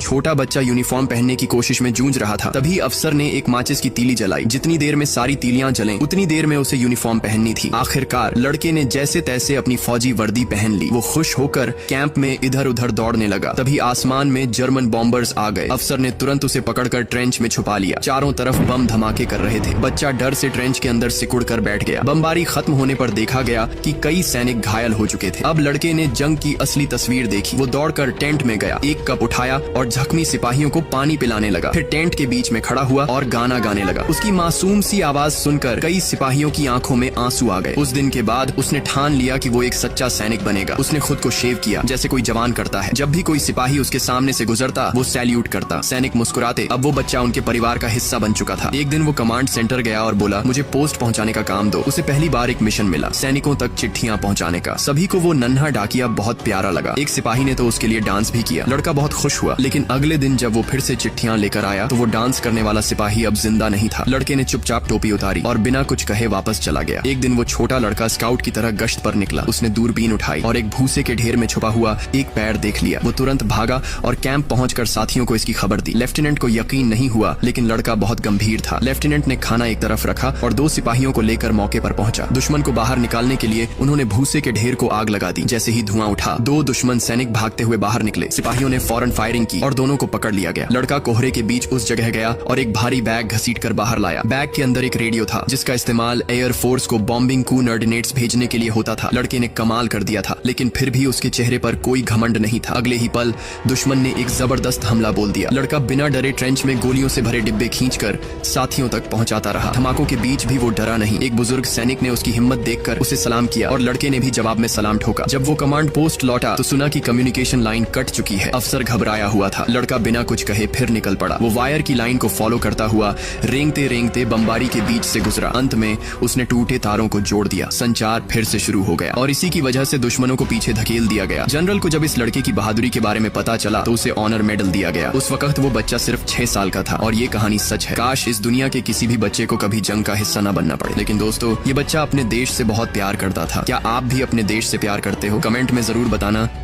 छोटा बच्चा यूनिफॉर्म पहनने की कोशिश में जूझ रहा था। तभी अफसर ने एक माचिस की तीली जलाई। जितनी देर में सारी तीलियां जलें, उतनी देर में उसे यूनिफॉर्म पहननी थी। आखिरकार लड़के ने जैसे तैसे अपनी फौजी वर्दी पहन ली। वो खुश होकर कैंप में इधर उधर दौड़ने लगा। तभी आसमान में जर्मन बॉम्बर्स आ गए। अफसर ने तुरंत उसे पकड़कर ट्रेंच में छुपा लिया। चारों तरफ बम धमाके कर रहे थे। बच्चा डर से ट्रेंच के अंदर सिकुड़ कर बैठ गया। बमबारी खत्म होने पर देखा गया कि कई सैनिक घायल हो चुके थे। अब लड़के ने जंग की असली तस्वीर देखी। वो दौड़कर टेंट में गया, एक कप उठाया और जख्मी सिपाहियों को पानी पिलाने लगा। फिर टेंट के बीच में खड़ा हुआ और गाना गाने लगा। उसकी मासूम सी आवाज सुनकर कई सिपाहियों की आंखों में आंसू आ गए। उस दिन के बाद उसने ठान लिया कि वो एक सच्चा सैनिक बनेगा। उसने खुद को शेव किया जैसे कोई जवान करता है। जब भी कोई सिपाही उसके सामने से गुजरता वो सैल्यूट करता। सैनिक मुस्कुराते। अब वो बच्चा उनके परिवार का हिस्सा बन चुका था। एक दिन वो कमांड सेंटर गया और बोला, मुझे पोस्ट पहुंचाने का काम दो। उसे पहली बार एक मिशन मिला, सैनिकों तक चिट्ठियां पहुंचाने का। सभी को वो नन्हा डाकिया बहुत प्यारा लगा। एक सिपाही ने तो उसके लिए डांस भी किया। लड़का बहुत खुश हुआ। लेकिन अगले दिन जब वो फिर से चिट्ठियां लेकर आया तो वो डांस करने वाला सिपाही अब जिंदा नहीं था। लड़के ने चुपचाप टोपी उतारी और बिना कुछ कहे वापस चला गया। एक दिन वो छोटा लड़का स्काउट की तरह गश्त पर निकला। उसने दूरबीन उठाई और एक भूसे के ढेर में छुपा हुआ एक पैर देख लिया। वो तुरंत भागा और कैंप पहुंचकर साथियों को इसकी खबर दी। लेफ्टिनेंट को यकीन नहीं हुआ, लेकिन लड़का बहुत गंभीर था। लेफ्टिनेंट ने खाना एक तरफ रखा और 2 सिपाहियों को लेकर मौके पर पहुंचा। दुश्मन को बाहर निकालने के लिए उन्होंने भूसे के ढेर को आग लगा दी। जैसे ही धुआं उठा, 2 दुश्मन सैनिक भागते हुए बाहर निकले। सिपाहियों ने फौरन फायरिंग की और दोनों को पकड़ लिया गया। लड़का कोहरे के बीच उस जगह गया और एक भारी बैग घसीटकर बाहर लाया। बैग के अंदर एक रेडियो था जिसका इस्तेमाल एयर फोर्स को बॉम्बिंग कोऑर्डिनेट्स भेजने के लिए होता था। लड़के ने कमाल कर दिया था, लेकिन फिर भी उसके चेहरे पर कोई घमंड नहीं था। अगले ही पल दुश्मन ने एक जबरदस्त हमला बोल दिया। लड़का बिना डरे ट्रेंच में गोलियों से भरे डिब्बे खींचकर साथियों तक पहुंचाता रहा। धमाकों के बीच भी वो डरा नहीं। एक बुजुर्ग सैनिक ने उसकी हिम्मत देखकर उसे सलाम किया और लड़के ने भी जवाब में सलाम ठोका। जब वो कमांड पोस्ट लौटा तो सुना कि कम्युनिकेशन लाइन कट चुकी है। अफसर घबराया हुआ था। लड़का बिना कुछ कहे फिर निकल पड़ा। वो वायर की लाइन को फॉलो करता हुआ रेंगते रेंगते बमबारी के बीच से गुजरा। अंत में उसने टूटे तारों को जोड़ दिया। संचार फिर से शुरू हो गया और इसी की वजह से दुश्मनों को पीछे धकेल दिया गया। जनरल को जब इस लड़के की बहादुरी के बारे में पता चला तो उसे ऑनर मेडल दिया गया। उस वक्त वो बच्चा सिर्फ 6 साल का था और ये कहानी सच है। काश इस दुनिया के किसी भी बच्चे को कभी जंग का हिस्सा न बनना पड़े। लेकिन दोस्तों, ये बच्चा अपने देश से बहुत प्यार करता था। क्या आप भी अपने देश से प्यार करते हो? कमेंट में जरूर बताना।